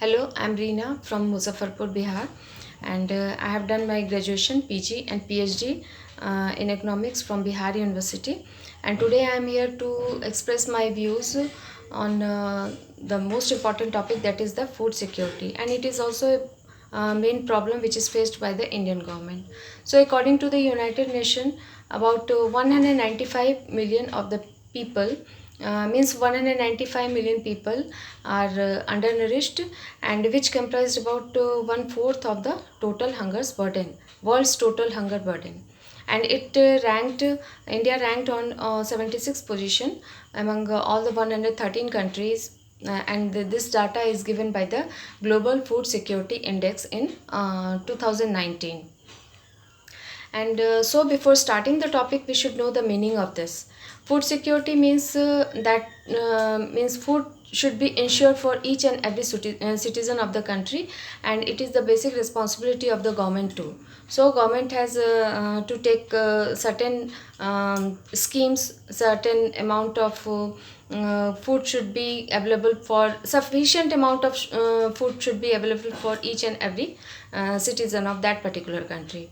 Hello, I'm Reena from Muzaffarpur, Bihar, and I have done my graduation, PG, and PhD in economics from Bihar University. And today I am here to express my views on the most important topic, that is the food security, and it is also a main problem which is faced by the Indian government. So, according to the United Nations, about 195 million of the people, means 195 million people are undernourished, and which comprised about one fourth of the total hunger's burden, world's total hunger burden. And it ranked India ranked on 76th position among all the 113 countries, and this data is given by the Global Food Security Index in 2019. And so, before starting the topic, we should know the meaning of this. Food security means that means food should be ensured for each and every citizen of the country, and it is the basic responsibility of the government too. So, government has to take certain schemes, certain amount of food should be available for sufficient amount of food should be available for each and every citizen of that particular country.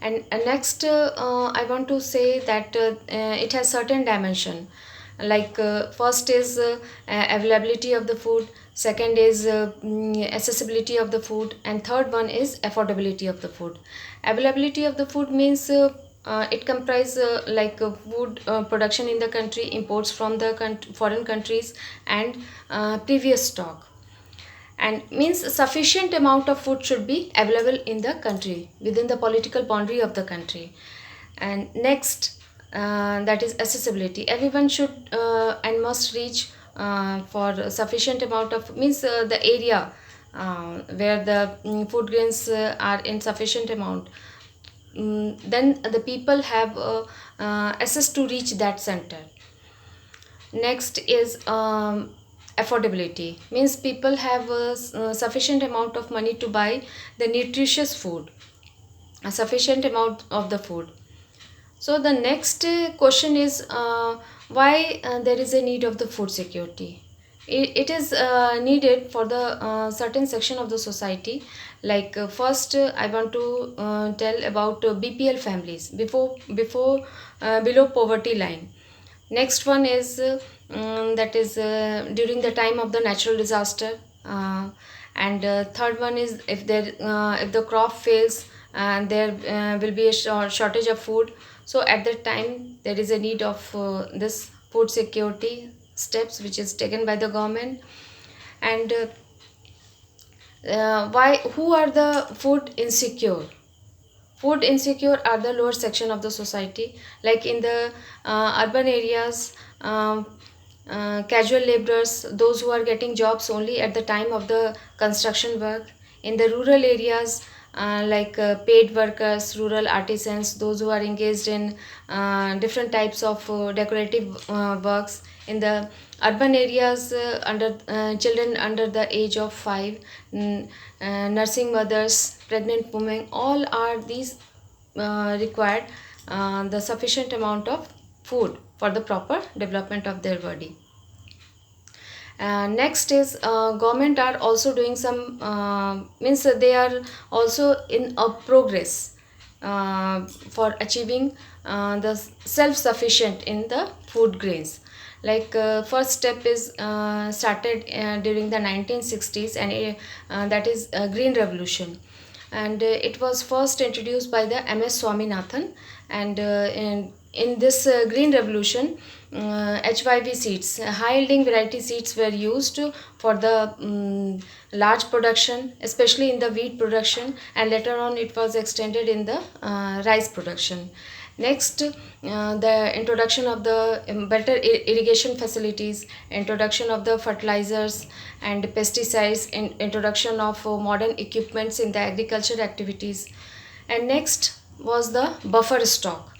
And next I want to say that it has certain dimension, like first is availability of the food, second is accessibility of the food, and third one is affordability of the food. Availability of the food means it comprises food production in the country, imports from the foreign countries, and previous stock, and means sufficient amount of food should be available in the country within the political boundary of the country. And next, that is accessibility. Everyone should and must reach for sufficient amount of, means the area where the food grains are in sufficient amount. Then the people have access to reach that center. Next is affordability, means people have a sufficient amount of money to buy the nutritious food, a sufficient amount of the food. So the next question is why there is a need of the food security. It is needed for the certain section of the society. Like first, I want to tell about BPL families, before below poverty line. Next one is that is during the time of the natural disaster, and third one is if the crop fails and there will be a shortage of food. So at that time there is a need of this food security steps which is taken by the government. And why who are the food insecure? Food insecure are the lower section of the society, like in the urban areas, casual laborers, those who are getting jobs only at the time of the construction work. In the rural areas, paid workers, rural artisans, those who are engaged in different types of decorative works. In the urban areas, under children under the age of 5, nursing mothers, pregnant women, all are these required the sufficient amount of food for the proper development of their body. Next is government are also doing some means they are also in a progress for achieving the self sufficient in the food grains. Like first step is started during the 1960s, and that is green revolution. And it was first introduced by the MS Swaminathan. And in this green revolution, HYV seeds, high yielding variety seeds, were used for the large production, especially in the wheat production, and later on it was extended in the rice production. Next, the introduction of the better irrigation facilities, introduction of the fertilizers and pesticides, introduction of modern equipments in the agriculture activities. And next was the buffer stock.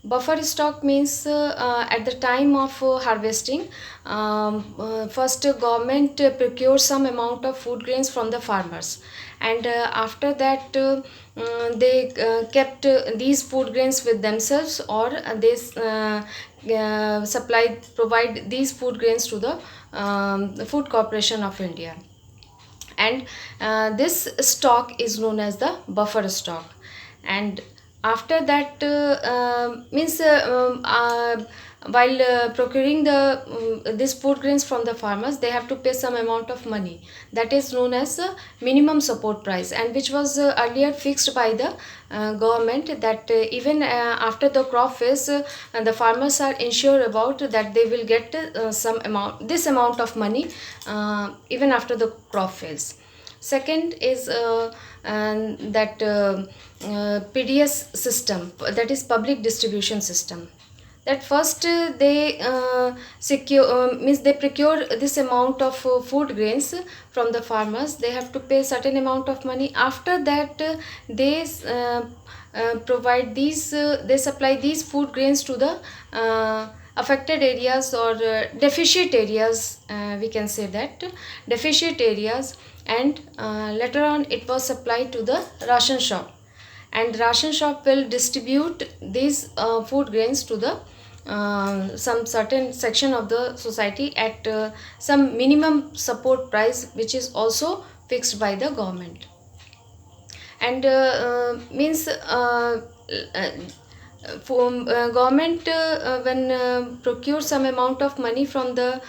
Buffer stock means at the time of harvesting, first government procures some amount of food grains from the farmers, and after that they kept these food grains with themselves, or they provide these food grains to the Food Corporation of India. and this stock is known as the buffer stock. And after that means while procuring this food grains from the farmers, they have to pay some amount of money, that is known as minimum support price, and which was earlier fixed by the government, that even after the crop fails, the farmers are ensured about that they will get this amount of money even after the crop fails. Second is that PDS system, that is public distribution system. That first they secure means they procure this amount of food grains from the farmers. They have to pay certain amount of money. After that they provide these they supply these food grains to the affected areas, or deficient areas, we can say that deficient areas, and later on it was supplied to the ration shop, and ration shop will distribute these food grains to the some certain section of the society at some minimum support price, which is also fixed by the government. And means for government when procure some amount of money from the